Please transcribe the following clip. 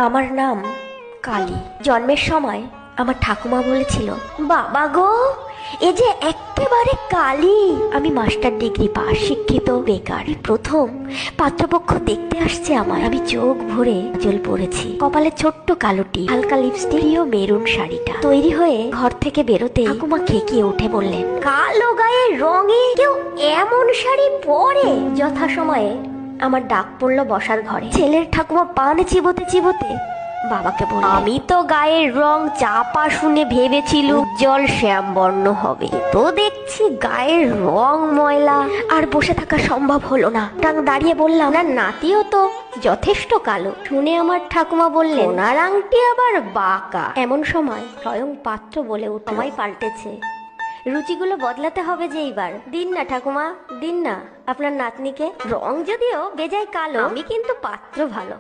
আমার নাম কালী। জন্মের সময় আমার ঠাকুমা বলেছিল, বাবা গো এ যে একেবারে কালী। আমি মাস্টার ডিগ্রি পাস, শিক্ষিত, বেকার। প্রথম পাত্রপক্ষ দেখতে আসছে আমার। আমি চোখ ভরে জল পড়েছি, কপালে ছোট্ট কালোটি, হালকা লিপস্টিক, প্রিয় মেরুন শাড়িটা। তৈরি হয়ে ঘর থেকে বেরোতে ঠাকুমা খেকিয়ে উঠে বললেন, কালো গায়ের রঙে কেউ এমন শাড়ি পরে? যথাসময়ে আমার ডাক পড়লো বসার ঘরে। ছেলের ঠাকুমা পান চিবোতে চিবোতে বাবাকে বলল, আমি তো গায়ের রং চাপা শুনে ভেবেছিল উজ্জ্বল শ্যাম বর্ণ হবে, তো দেখছি গায়ের রং ময়লা। আর বসে থাকা সম্ভব হলো না, দাঁড়িয়ে বললাম, না নাতিও তো যথেষ্ট কালো। শুনে আমার ঠাকুমা বললেন, ওনার আংটি আবার বাঁকা। এমন সময় স্বয়ং পাত্র বলে উঠল, আমায় পাল্টেছে, রুচিগুলো বদলাতে হবে যে এইবার। দিন না ঠাকুমা, দিন না আপনার নাতনিকে। রং যদিও বেজায় কালো, আমি কিন্তু পাত্র ভালো।